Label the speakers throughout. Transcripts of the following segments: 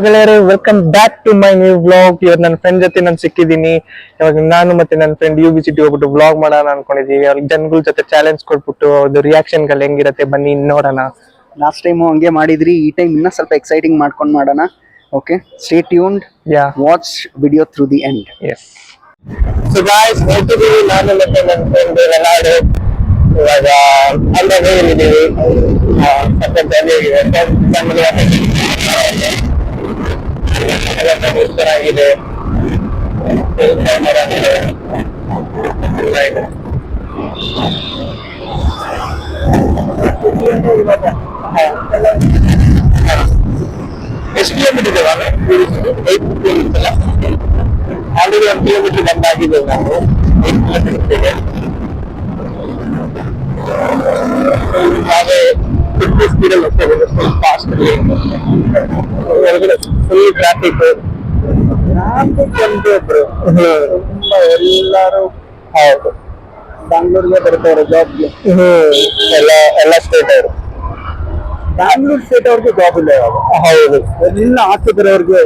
Speaker 1: ಗೆಳೆಯರೇ, welcome back to my new vlog. ಇವತ್ತು ನನ್ನ ಫ್ರೆಂಡ್ ಜೊತೆ ನಾನು ಸಿಕ್ಕಿದ್ದೀನಿ. ಇವಾಗ ನಾನು ಮತ್ತೆ ನನ್ನ ಫ್ರೆಂಡ್ UB City ಹೋಗ್ಬಿಟ್ಟು ವ್ಲಾಗ್ ಮಾಡೋಣ ಅನ್ಕೊಂಡಿದೀವಿ. ಅವ್ರಿಗೆ ಜನಗಳ ಜೊತೆ ಚಾಲೆಂಜ್ ಕೊಟ್ಬಿಟ್ಟು ಅವ್ರದ್ದು ರಿಯಾಕ್ಷನ್ ಗಳು ಹೆಂಗಿರತ್ತೆ ಬನ್ನಿ ನೋಡೋಣ.
Speaker 2: ಲಾಸ್ಟ್ ಟೈಮ್ ಹಂಗೆ ಮಾಡಿದ್ರಿ, ಈ ಟೈಮ್ ಇನ್ನ ಸ್ವಲ್ಪ ಎಕ್ಸೈಟಿಂಗ್ ಮಾಡ್ಕೊಂಡು ಮಾಡೋಣ. Okay, stay tuned, watch video through the end.
Speaker 1: Yes. So guys, ನೋಡ್ತಿದ್ದೀವಿ ನಾನು ಮತ್ತೆ ನನ್ನ ಫ್ರೆಂಡ್ ರೆನಾಲ್ಡೋ ಇವಾಗ ಅಲ್ಲಿದ್ದೀವಿ. ಚೆನ್ನಾಗಿದೆ. ಎಷ್ಟು ಕಿಲೋಮೀಟರ್ ಇದೆ? 8 ಕಿಲೋಮೀಟರ್ ಆಲ್ರೆಡಿ 1 ಕಿಲೋಮೀಟರ್ ಬಂದಾಗಿದ್ದೇವೆ ನಾವು. 8 ಕಿಲೋಮೀಟರ್ ಹಾಗೆ 50 ಸ್ಪೀಡಲ್ಲಿ ಹೋಗ್ತೇವೆ, ಫುಲ್ ಫಾಸ್ಟ್. ಹೊರಗಡೆ ಫುಲ್ ಟ್ರಾಫಿಕ್
Speaker 2: ತುಂಬಾ ಎಲ್ಲಾರು
Speaker 1: ಹೌದು
Speaker 2: ಬ್ಯಾಂಗ್ಳೂರ್ಗೆ ಬರ್ತಾರೆ ಜಾಬ್ಗೆ.
Speaker 1: ಎಲ್ಲ ಸ್ಟೇಟ್ ಅವರು.
Speaker 2: ಬ್ಯಾಂಗ್ಳೂರ್ ಸ್ಟೇಟ್ ಅವ್ರಿಗೆ ಜಾಬ್ ಇಲ್ಲ ಇವಾಗ.
Speaker 1: ಹೌದು,
Speaker 2: ಎಲ್ಲ ಹಾಕಿದ್ರವ್ರಿಗೆ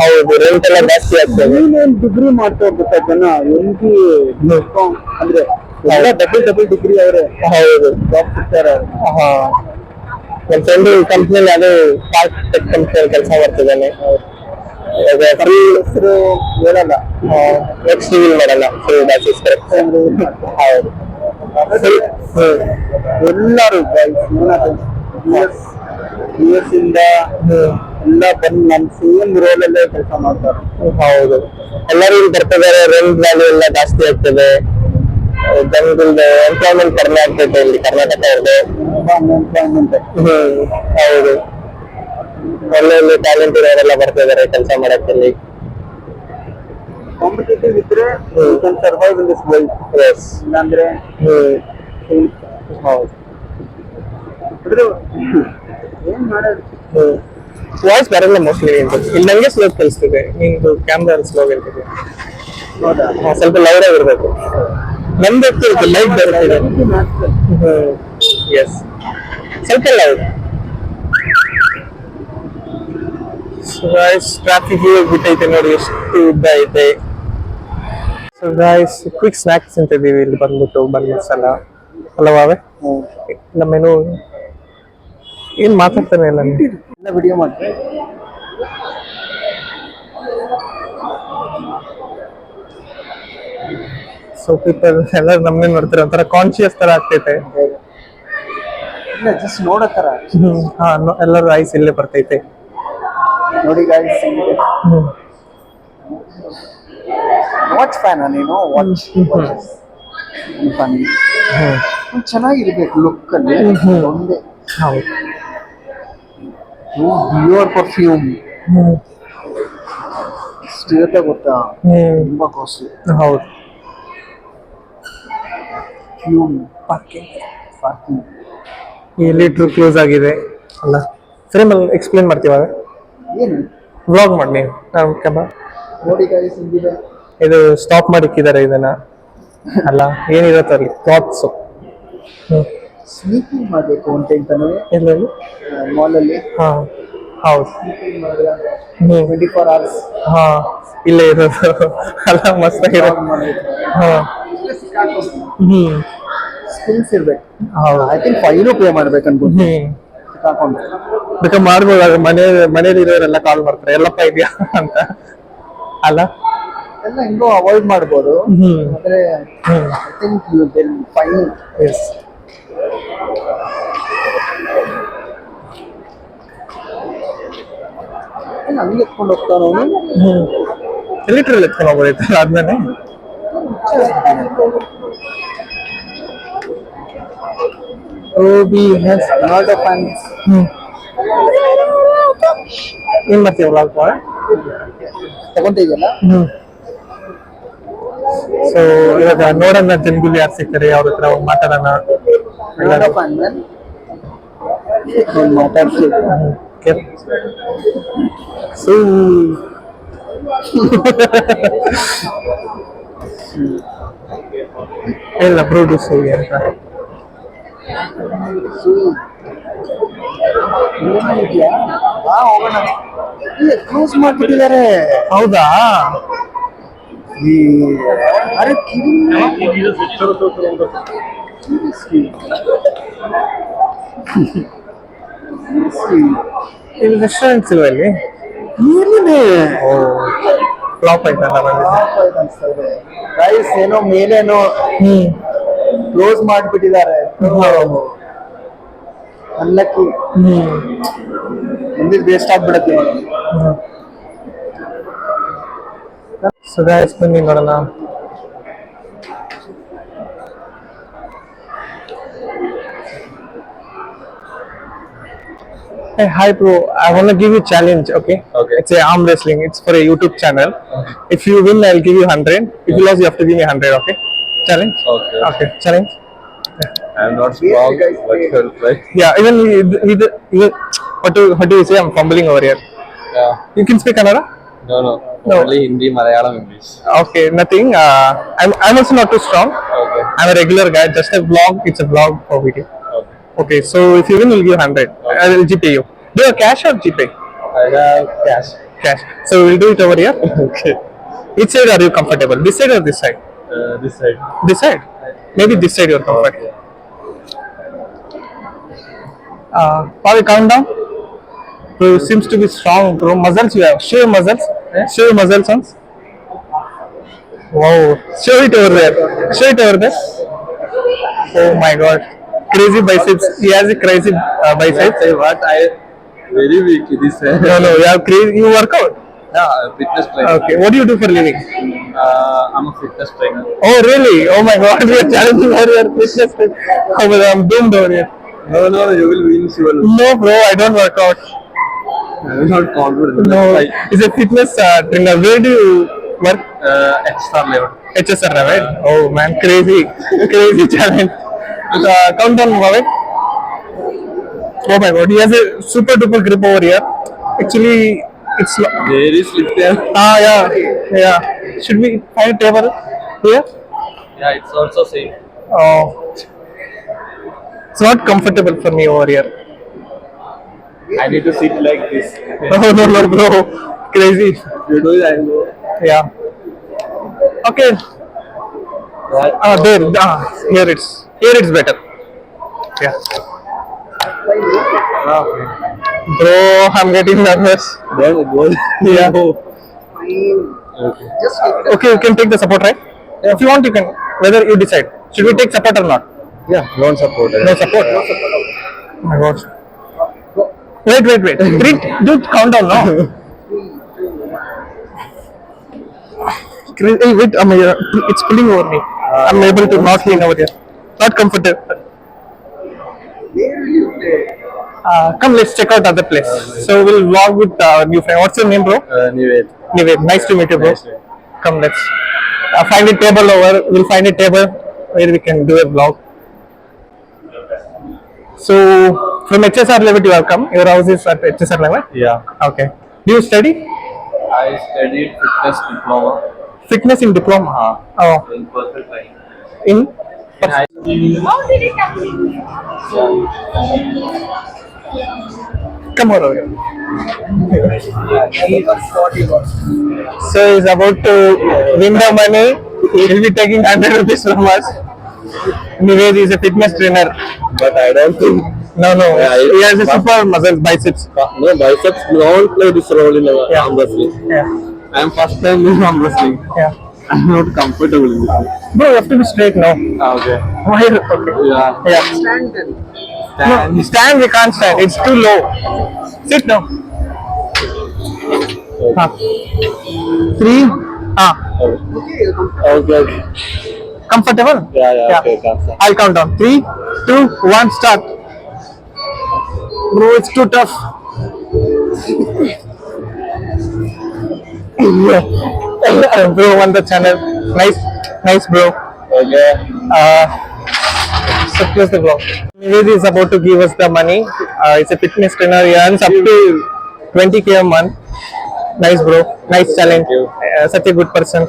Speaker 1: ಹೌದು, ರೇಟ್ ಎಲ್ಲ ಜಾಸ್ತಿ ಆಗ್ತದೆ.
Speaker 2: ನೀನೇನ್ ಡಿಗ್ರಿ ಮಾಡ್ತಾ ಹೋಗ್ಬಿಟ್ಟ ಜನ ಎಂಟಿ ಅಂದ್ರೆ ಎಲ್ಲ ಡಬಲ್ ಡಿಗ್ರಿ ಅವರೇ.
Speaker 1: ಹೌದು,
Speaker 2: ಜಾಬ್ ಸಿಗ್ತಾರೆ.
Speaker 1: ಹಾ, ನನ್ನ ಫ್ರೆಂಡ್ ಕಂಪ್ನಿಯಲ್ಲಿ ಅದು ಪಾರ್ಕ್ ಟೆಕ್ ಕಂಪ್ನಿಯಲ್ಲಿ ಕೆಲಸ ಮಾಡ್ತಿದ್ದಾನೆ.
Speaker 2: ಹೆಸರು ಹೇಳಲ್ಲ,
Speaker 1: ನೆಕ್ಸ್ಟ್ ರಿವೀಲ್ ಮಾಡಲ್ಲ. ಹೌದು,
Speaker 2: ಎಲ್ಲಾರು US ಇಂದ ಎಲ್ಲ ಬಂದು ನಮ್ ಸೇಮ್ ರೋಲ್ ಅಲ್ಲೇ ಕೆಲಸ ಮಾಡ್ತಾರೆ.
Speaker 1: ಹೌದು, ಎಲ್ಲರೂ ಬರ್ತಿದ್ದಾರೆ. ರೆಂಟ್ ವ್ಯಾಲ್ಯೂ ಎಲ್ಲ ಜಾಸ್ತಿ ಆಗ್ತದೆ. ಜನಗಳದ್ದು ಎಂಪ್ಲಾಯ್ಮೆಂಟ್ ಕಡಿಮೆ ಆಗ್ತೈತೆ ಇಲ್ಲಿ ಕರ್ನಾಟಕ ಅವ್ರದ್ದು.
Speaker 2: ಎಂಪ್ಲಾಯ್ಮೆಂಟ್.
Speaker 1: ಹೌದು, ಒಳ್ಳೆ ಟ್ಯಾಲೆಂಟ್ ಇರೋರೆಲ್ಲ ಬರ್ತಿದ್ದಾರೆ ಕೆಲಸ ಮಾಡಕ್ಕೆ.
Speaker 2: ಕಾಂಪಿಟೇಟಿವ್ ಇದ್ರೆ survive in this world.
Speaker 1: Yes.
Speaker 2: ಇಲ್ಲಾಂದ್ರೆ
Speaker 1: ಹೌದು,
Speaker 2: ಏನ್ ಮಾಡೋದು.
Speaker 1: ವಾಯ್ಸ್ ಬರಲ್ಲ ಮೋಸ್ಟ್ಲಿ. ಇಲ್ಲಿ ನಂಗೆ ಸ್ಲೋ ಕಲಿಸ್ತಿದೆ, ನಿಮ್ದು ಕ್ಯಾಮ್ರಾ ಸ್ಲೋ ಇರ್ತದೆ.
Speaker 2: ಹೌದಾ?
Speaker 1: ಸ್ವಲ್ಪ ಲೌಡ್ ಆಗಿರ್ಬೇಕು. ನಮ್ದು ಲೈಟ್ ಬರುತ್ತಿದೆ. ಎಸ್, ಸ್ವಲ್ಪ ಲೌಡ್. ಸೊ ಗಾಯ್ಸ್, ಟ್ರಾಫಿಕ್ ಬಿಟ್ಟೈತೆ ನೋಡಿ, ಎಷ್ಟು ಉದ್ದ ಐತೆ. ಸೊ ಗಾಯ್ಸ್, ಕ್ವಿಕ್ ಸ್ನಾಕ್ಸ್ ತಿಂತಿದ್ದೀವಿ ಇಲ್ಲಿ ಬಂದ್ಬಿಟ್ಟು. ಬನ್ ಮಸಾಲ ಅಲ್ಲವಾವೆ ನಮ್ಮ ಮೆನು. ಏನ್ ಮಾತಾಡ್ತಾನೆ ಇಲ್ಲ
Speaker 2: ಎಲ್ಲ ವಿಡಿಯೋ ಮಾಡ್ತಾರೆ.
Speaker 1: ಸೊ ಪೀಪಲ್ ಎಲ್ಲ ನಮ್ಮನ್ನೇ ನೋಡ್ತಾರೆ, ಒಂಥರ ಕಾನ್ಶಿಯಸ್ ತರ ಆಗ್ತೈತೆ.
Speaker 2: ಇಲ್ಲ, ಜಸ್ಟ್ ನೋಡತ್ತರ.
Speaker 1: ಹಾ, ಎಲ್ಲರೂ ಐಸ್ ಇಲ್ಲೇ ಬರ್ತೈತೆ
Speaker 2: ನೋಡಿ ಗಾಯ್ಸ್. ವಾಚ್ ಫ್ಯಾನ್ ನೀನು? ವಾಚ್ ಫ್ಯಾನ್ ಚೆನ್ನಾಗಿರ್ಬೇಕು ಲುಕ್ ಅಲ್ಲಿ. ಒಂದೇ ಡಿಯೋರ್ ಪರ್ಫ್ಯೂಮ್ ಇರುತ್ತೆ ಗೊತ್ತಾ? ತುಂಬಾ ಕಾಸ್ಟ್ಲಿ.
Speaker 1: ಹೌದು,
Speaker 2: ಫ್ಯೂಮ್
Speaker 1: ಪಾರ್ಕಿಂಗ್
Speaker 2: ಪಾರ್ಕಿಂಗ್.
Speaker 1: ಈ ಲೀಟ್ರ್ ಕ್ಲೋಸ್ ಆಗಿದೆ ಅಲ್ಲ. ಫ್ರೇಮಲ್ಲಿ ಎಕ್ಸ್ಪ್ಲೇನ್ ಮಾಡ್ತೀವಾಗ.
Speaker 2: ಏನು
Speaker 1: ವ್ಲಾಗ್ ಮಾಡಿ ನೀವು. ನಾವು ಕ್ಯಾಮ್ರಾ
Speaker 2: ನೋಡಿ ಗಾಯ್ಸ್, ಹಿಂಗಿದೆ.
Speaker 1: ಇದು ಸ್ಟಾಪ್ ಮಾಡಿಕ್ಕಿದ್ದಾರೆ ಇದನ್ನ ಅಲ್ಲ. ಏನಿರುತ್ತೆ ಅಲ್ಲಿ ಕ್ಲಾತ್ಸ್.
Speaker 2: ಸ್ಲೀಪಿಂಗ್ ಮಾಡಬೇಕು ಅಂತ ಅಂತಾನೆ
Speaker 1: ಎಲ್ಲೆಲ್ಲಿ
Speaker 2: ಮಾಲ್ ಅಲ್ಲಿ.
Speaker 1: ಹಾ, ಹೌದು.
Speaker 2: ಸ್ಲೀಪಿಂಗ್ ಮಾಡಿದ್ರೆ 24 hours
Speaker 1: ಹಾ, ಇಲ್ಲೇ ಇರೋದು ಅಲ್ಲ. ಮಸ್ತ್ ಆಗಿರೋದು. ಹಾ,
Speaker 2: ಸ್ಕಿಲ್ಸ್ ಇರ್ಬೇಕು.
Speaker 1: ಹೌದು.
Speaker 2: ಐ ಥಿಂಕ್ ಫೈನು ಪೇ ಮಾಡ್ಬೇಕು ಅನ್ಕೊಂಡು ಸಿಕ್ಕಾಕೊಂಡು.
Speaker 1: ಬೇಕಾದ್ರೆ ಮಾಡ್ಬೋದು. ಮನೇಲಿ ಇರೋರೆಲ್ಲ ಕಾಲ್ ಮಾಡ್ತಾರೆ, ಎಲ್ಲಪ್ಪ ಇದೆಯಾ ಅಂತ ಅಲ್ಲ.
Speaker 2: ಎಲ್ಲ ಹೆಂಗೋ ಅವಾಯ್ಡ್ ಮಾಡ್ಬೋದು. ಆದ್ರೆ ಐ ಥಿಂಕ್ ಫೈನ್.
Speaker 1: ಎಸ್.
Speaker 2: ಹಂಗೆ ಎತ್ಕೊಂಡು ಹೋಗ್ತಾನ ಅವನು.
Speaker 1: ಲೀಟ್ರಲ್ಲಿ ಎತ್ಕೊಂಡು ಹೋಗ್ಬೋದೈತೆ ಆದ್ಮೇಲೆ. Obi has
Speaker 2: not a fan.
Speaker 1: ಏನ್ ಮಾಡ್ತೀವಿ ವ್ಲಾಗ್
Speaker 2: ತಗೊಂತಿದ್ಯಲ್ಲ.
Speaker 1: ಸೊ ಇವಾಗ ನೋಡೋಣ ಜನಗಳು ಯಾರು ಸಿಗ್ತಾರೆ, ಅವ್ರ ಹತ್ರ ಮಾತಾಡೋಣ.
Speaker 2: ಮಾತಾಡ್ಸಿ.
Speaker 1: ಸೊ ಎಲ್ಲ ಪ್ರೊಡ್ಯೂಸ್ ಹೋಗಿ ಅಂತ
Speaker 2: ಹೋಗೋಣ. ಕ್ಲೋಸ್ ಮಾಡ್ಬಿಟ್ಟಿದ್ದಾರೆ.
Speaker 1: ಹೌದಾ?
Speaker 2: ಈ ಅರೆ ಕಿವಿ
Speaker 1: ಇಲ್ಲಿ ರೆಸ್ಟೋರೆಂಟ್ಸ್ ಇಲ್ವಾ ಇಲ್ಲಿ?
Speaker 2: ಏನಿದೆ
Speaker 1: ಫ್ಲಾಪ್ ಆಯ್ತಲ್ಲ ಬಂದಿದೆ.
Speaker 2: ಗೈಸ್ ಏನೋ ಮೇಲೇನೋ ಕ್ಲೋಸ್ ಮಾಡ್ಬಿಟ್ಟಿದ್ದಾರೆ. ಅಲ್ಲಕ್ಕಿ ಮುಂದೆ ವೇಸ್ಟ್ ಆಗ್ಬಿಡತ್ತೆ.
Speaker 1: ಸೊ ಗೈಸ್ ಬನ್ನಿ ನೋಡೋಣ. Hey, hi bro, I want to give you a challenge, okay?
Speaker 3: Okay.
Speaker 1: It's a arm wrestling. It's for a YouTube channel. If you win, I'll give you 100. If you lose, you have to give me 100, okay? Challenge?
Speaker 3: Okay.
Speaker 1: Okay, challenge.
Speaker 3: I'm not strong,
Speaker 2: guys,
Speaker 3: but I'll try.
Speaker 1: Yeah, even what do you say? I'm fumbling over here.
Speaker 3: Yeah.
Speaker 1: You can speak Kannada?
Speaker 3: No.
Speaker 1: No.
Speaker 3: Only Hindi, Malayalam, English.
Speaker 1: Okay, nothing. I'm also not too strong.
Speaker 3: Okay.
Speaker 1: I'm a regular guy, just a vlog. It's a vlog for video.
Speaker 3: Okay.
Speaker 1: Okay, so if you win, we'll give 100. I will GPay you. Do you have cash or GPay?
Speaker 3: I have cash.
Speaker 1: Cash. So we'll do it over here.
Speaker 3: Okay.
Speaker 1: Which side are you comfortable? This side or this side?
Speaker 3: This side.
Speaker 1: This side? Maybe this side you're comfortable. How we count down? Bro, seems to be strong, bro. Muscles you have. Show your muscles. Show your muscles once. Wow. Show it over there. Show it over there. Oh my god. Crazy biceps. He has a crazy biceps.
Speaker 3: Say what? I very weak this side.
Speaker 1: No, you have crazy. You work out.
Speaker 3: Yeah, fitness trainer.
Speaker 1: Okay. What do you do for living?
Speaker 3: I'm a fitness trainer.
Speaker 1: Oh really? Oh my god. We are challenging over here. Fitness. Oh, but I'm doomed over here.
Speaker 3: No, you will win surely.
Speaker 1: No, bro. I don't work out.
Speaker 3: I'm not confident.
Speaker 1: No.
Speaker 3: Like,
Speaker 1: It's a fitness trainer. Where do you work?
Speaker 3: extra level.
Speaker 1: HSR, right? Oh man, crazy challenge. Count down, Bhavik. Oh my god, he has a super duper grip over here. Actually, it's
Speaker 3: Very slippery.
Speaker 1: yeah. Should we find a table here?
Speaker 3: Yeah, it's also safe.
Speaker 1: Oh, it's not comfortable for me over here.
Speaker 3: I need to sit like this.
Speaker 1: No, bro, crazy.
Speaker 3: You do it, I go.
Speaker 1: Yeah. Okay.
Speaker 3: Right.
Speaker 1: Here it's better. Yeah. Bro, I'm getting nervous.
Speaker 3: Then it goes.
Speaker 1: Yeah.
Speaker 3: Okay.
Speaker 2: just
Speaker 1: Okay, you can take the support, right? If you want, you can. Whether you decide. Should we take support or not?
Speaker 3: Yeah, non-support.
Speaker 1: No support. Oh my god. Wait. Dude, count down now. Hey, wait, it's pulling over me. I'm able to not lean over here. Not comfortable. Come, let's check out other place. So we'll vlog with our new friend. What's your name, bro?
Speaker 3: Anyway.
Speaker 1: Anyway, nice to meet you, bro.
Speaker 3: Nice to meet you.
Speaker 1: Come, let's find a table over. We'll find a table where we can do a vlog. So, from HSR level you have come. Your house is at HSR level?
Speaker 3: Yeah.
Speaker 1: Okay. Do you study?
Speaker 3: I studied fitness diploma
Speaker 1: Fitness in diploma? Oh,
Speaker 3: in personal training.
Speaker 1: in?
Speaker 3: In high
Speaker 1: Come over here. So he's about to win the money. He'll be taking 100 rupees from us. Nived is a fitness trainer.
Speaker 3: But I don't think.
Speaker 1: No.
Speaker 3: Yeah,
Speaker 1: He has a super muscle biceps.
Speaker 3: No, biceps don't play this role in
Speaker 1: Yeah.
Speaker 3: arm wrestling.
Speaker 1: Yeah.
Speaker 3: I am first time in arm wrestling.
Speaker 1: Yeah.
Speaker 3: I'm not comfortable in this.
Speaker 1: Bro, you have to be straight now.
Speaker 3: Okay.
Speaker 1: Why? Okay.
Speaker 3: Yeah.
Speaker 1: Yeah.
Speaker 2: stand then.
Speaker 1: No, stand, we can't stand. It's too low. Sit now. Huh. 3.
Speaker 3: Okay.
Speaker 1: Comfortable?
Speaker 3: Yeah. Okay. That's
Speaker 1: I'll count down. 3, 2, 1, start. Bro, it's too tough. Bro won the channel. Nice, bro.
Speaker 3: Okay.
Speaker 1: So close the vlog. Nived is about to give us the money. It's a fitness trainer. He earns up to 20k a month. Nice, bro. Nice challenge.
Speaker 3: you.
Speaker 1: Such a good person.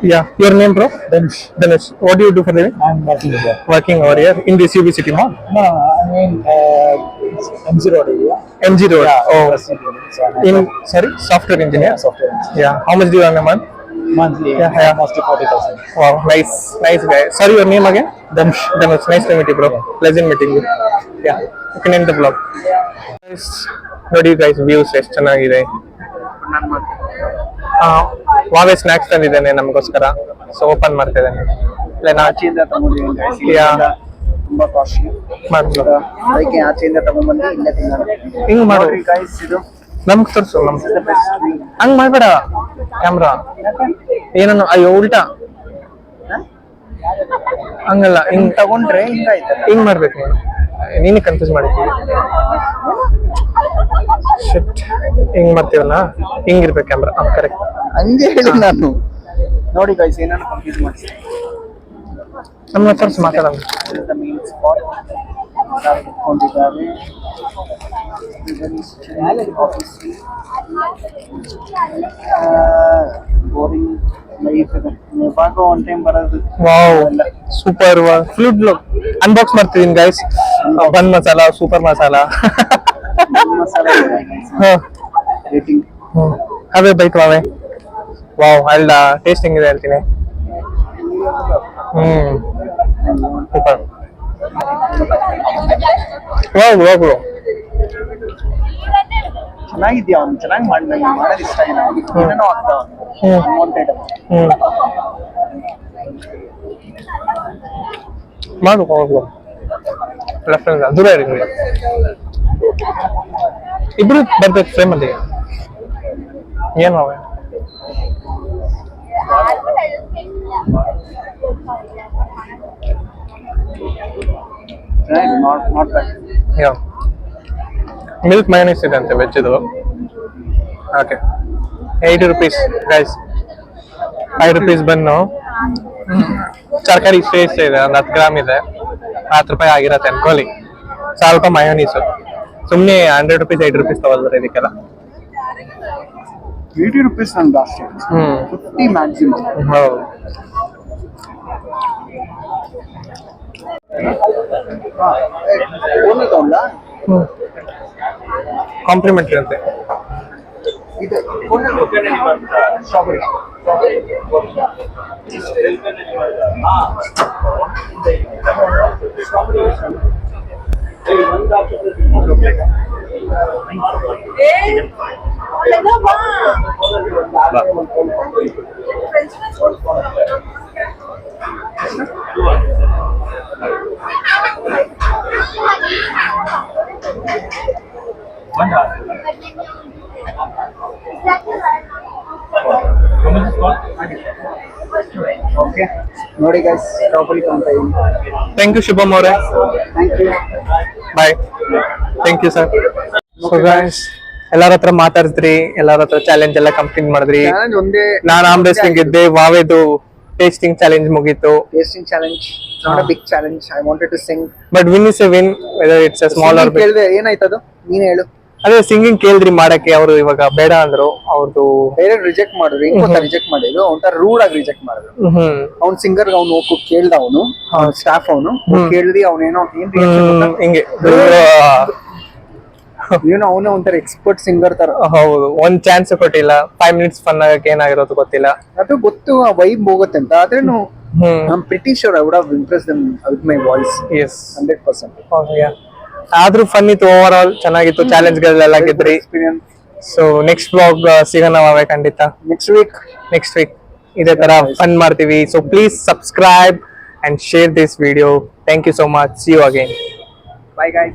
Speaker 1: Yeah. Your name, bro? Danish. What do you do for living?
Speaker 4: I'm working here.
Speaker 1: Working over here in this UB City Mall.
Speaker 4: No, I mean,
Speaker 2: MG Road area.
Speaker 1: MG Road. Oh, in
Speaker 2: In
Speaker 1: sorry, software engineer.
Speaker 2: software engineer.
Speaker 1: Yeah. How much do you earn a month?
Speaker 2: Monthly,
Speaker 1: Yeah, yeah.
Speaker 2: almost 40,000.
Speaker 1: Wow, nice guy. Sorry, your name again? Danush. Danush. Nice to meet you, bro. Pleasant meeting you. Yeah. You can end the vlog. Guys, ನೋಡಿ guys, views ಎಷ್ಟು ಚೆನ್ನಾಗಿದೆ. ವಾವೆ snacks ತಂದಿದ್ದೇನೆ ನಮಗೋಸ್ಕರ. So open ಮಾಡ್ತಾ ಇದ್ದೇನೆ. ಇಲ್ಲ ನಾ
Speaker 2: ಆಚೆಯಿಂದ ತಗೊಂಡಿದ್ದೀನಿ guys.
Speaker 1: Yeah.
Speaker 2: ಇಲ್ಲಿಂದ ತುಂಬಾ ಕಾಸ್ಟ್ಲಿ.
Speaker 1: ಮಾಡ್ಬೋದು.
Speaker 2: ಅದಕ್ಕೆ ಆಚೆಯಿಂದ ತಗೊಂಡ್ಬಂದು ಇಲ್ಲೇ ತಿನ್ನೋಣ.
Speaker 1: ಹಿಂಗ್ ಮಾಡು.
Speaker 2: ನೋಡ್ರಿ guys, ಇದು
Speaker 1: ನಮ್ಗೆ ತೋರಿಸು ನಮ್
Speaker 2: this is the best way.
Speaker 1: ಹಂಗ್ ಮಾಡ್ಬೇಡ ಕ್ಯಾಮ್ರಾ ಏನನ್ನು ಅಯ್ಯೋ ಉಲ್ಟಾ ಹಂಗಲ್ಲ ಹಿಂಗ್
Speaker 2: ತಗೊಂಡ್ರೆ ಹಿಂಗಾಯ್ತಲ್ಲ.
Speaker 1: ಹಿಂಗ್ ಮಾಡ್ಬೇಕು ನೀನು ಕನ್ಫ್ಯೂಸ್ ಮಾಡಿದ್ವಿ ಶಿಟ್ ಹಿಂಗ್ ಮಾಡ್ತೀವಲ್ಲ ಹಿಂಗಿರ್ಬೇಕು ಕ್ಯಾಮ್ರಾ ಕರೆಕ್ಟ್
Speaker 2: ಹಂಗೆ ಹೇಳಿ ನಾನು. ನೋಡಿ guys, ಏನಾದ್ರು ಕನ್ಫ್ಯೂಸ್ ಮಾಡ್ಸಿ.
Speaker 1: ನಮ್ಮ ತೋರಿಸಿ ಮಾತಾಡೋಣ.
Speaker 2: This is the main spot. ನಾವು ಕುತ್ಕೊಂಡಿದ್ದಾರೆ. ಬೋರಿಂಗ್ ಲೈಫ್ ಇದೆ. ನೇಪಾಳ ಒನ್ ಟೈಮ್ ಬರೋದು.
Speaker 1: ವಾವ್ ಸೂಪರ್ ಫುಲ್ ಅನ್ಬಾಕ್ಸ್ ಮಾಡ್ತಿದ್ದೀನಿ ಗೈಸ್. ಬನ್ ಮಸಾಲ ಸೂಪರ್ ಮಸಾಲ
Speaker 2: ಮಸಾಲೆ ರೇಟಿಂಗ್.
Speaker 1: ಅವೇ ಬೈಟ್ ವಾವೆ ವಾವ್ ಅಲ್ಲ ಟೇಸ್ಟಿಂಗ್ ಇದೆ ಹೇಳ್ತೀನಿ. ಸೂಪರ್ ವಾವ್ ವಾವ್
Speaker 2: ಚೆನ್ನಾಗಿದ್ಯಾ ಅವ್ನು ಚೆನ್ನಾಗಿ ಮಾಡಿದ ಮಾಡೋದು ಇಷ್ಟ ಆಗಿದೆ ಏನೇನೋ ಆಗ್ತಾವ ಅನ್ವಾಂಟೆಡ್.
Speaker 1: ಮಾಡು ಹೋಗು ಲೆಫ್ಟ್ ದೂರ ಇರಿ ನೀವು. ಇಬ್ರು ಬರ್ಬೇಕು ಫ್ರೇಮ್ ಅಲ್ಲಿ ಏನು ಅವೆ
Speaker 2: not bad.
Speaker 1: Yeah milk mayonnaise ಇದೆ ಅಂತೆ ವೆಜ್ ಇದು. Okay 80 rupees guys. 5 rupees bun ತರಕಾರಿ ಇಷ್ಟೇ ಇದೆ ಒಂದು 10 ಗ್ರಾಮ್ ಇದೆ. 10 ರೂಪಾಯಿ ಆಗಿರತ್ತೆ ಅನ್ಕೊಳ್ಳಿ. ಸ್ವಲ್ಪ ಮಯೋನೀಸು ಸುಮ್ಮನೆ 100 rupees 8 rupees ತಗೊಳ್ತಾರೆ ಇದಕ್ಕೆಲ್ಲ.
Speaker 2: 80 rupees ನಾನು ಜಾಸ್ತಿ 50 ಮ್ಯಾಕ್ಸಿಮಮ್.
Speaker 1: ಹೌದು ಕಾಂಪ್ಲಿಮೆಂಟ್ರಿ ಅಂತೆ.
Speaker 2: ಇದು ಸ್ಟ್ರಾಬೆರಿ ಓಕೆ ನೋಡಿ ಗೈಸ್ ಸ್ಟ್ರಾಬೆರಿ ತಗೊಂತ ಇದ್ದೀನಿ.
Speaker 1: ಥ್ಯಾಂಕ್ ಯು ಶುಭಮ್ ಅವರೇ.
Speaker 2: Thank you.
Speaker 1: Bye. Thank you sir. So guys ಎಲ್ಲಾರ ಹತ್ರ ಮಾತಾಡಿದ್ರಿ, ಎಲ್ಲಾರ ಹತ್ರ ಚಾಲೆಂಜ್ ಎಲ್ಲ ಕಂಪ್ಲೀಟ್ ಮಾಡಿದ್ರಿ.
Speaker 2: ಚಾಲೆಂಜ್ ಒಂದೇ.
Speaker 1: ನಾನು ಆರ್ಮ್ ರೆಸ್ಲಿಂಗ್ ಗೆದ್ದೆ, ವಾವೆದು ಟೇಸ್ಟಿಂಗ್ ಚಾಲೆಂಜ್ ಮುಗೀತು.
Speaker 2: Tasting challenge not a big challenge. I wanted to sing
Speaker 1: but win is a win whether it's a small or big.
Speaker 2: ಕೇಳಿದೆ ಏನಾಯ್ತದು ನೀನು ಹೇಳು.
Speaker 1: ಅದೇ ಸಿಂಗಿಂಗ್ ಕೇಳಿದ್ರಿ ಮಾಡಕ್ಕೆ, ಅವರು ಇವಾಗ ಬೇಡ ಅಂದ್ರು. ಅವ್ರದ್ದು
Speaker 2: ಬೇರೆ ರಿಜೆಕ್ಟ್ ಮಾಡಿದ್ರು. ಹೆಂಗ್ ರಿಜೆಕ್ಟ್ ಮಾಡಿದ್ರು ಒಂಥರ ರೂಡ್ ಆಗಿ ರಿಜೆಕ್ಟ್ ಮಾಡಿದ್ರು. ಅವ್ನ್ ಸಿಂಗರ್ ಅವ್ನು ಹೋಗಿ ಕೇಳ್ದ, ಅವನು ಸ್ಟಾಫ್ ಅವನು ಕೇಳಿದ್ರಿ ಅವನೇನೋ
Speaker 1: ಹಿಂಗೆ
Speaker 2: ಏನೋ ಅವನೇ ಒಂಥರ ಎಕ್ಸ್ಪರ್ಟ್ ಸಿಂಗರ್ ತರ.
Speaker 1: ಹೌದು, ಒಂದ್ ಚಾನ್ಸ್ ಕೊಟ್ಟಿಲ್ಲ. 5 minutes ಫನ್ ಆಗಕ್ಕೆ ಏನಾಗಿರೋದು ಗೊತ್ತಿಲ್ಲ.
Speaker 2: ಅದು ಗೊತ್ತು ಆ ವೈಬ್ ಹೋಗುತ್ತೆ ಅಂತ. ಆದ್ರೇನು I'm pretty sure I would have impressed them with my voice.
Speaker 1: Yes
Speaker 2: 100%.
Speaker 1: ಆದ್ರೂ ಫನ್ ಇತ್ತು, ಓವರ್ ಆಲ್ ಚೆನ್ನಾಗಿತ್ತು. ಚಾಲೆಂಜ್ ಗಳೆಲ್ಲ ಗೆದ್ರಿ.
Speaker 2: ಎಕ್ಸ್ಪೀರಿಯನ್ಸ್.
Speaker 1: ಸೊ ನೆಕ್ಸ್ಟ್ ಬ್ಲಾಗ್ ಸಿಗೋಣ ನಾವೇ ಖಂಡಿತ. ನೆಕ್ಸ್ಟ್ ವೀಕ್ ಇದೇ ತರ ಫನ್ ಮಾಡ್ತೀವಿ. So please subscribe and share this video. Thank you so much. See you again.
Speaker 2: Bye guys.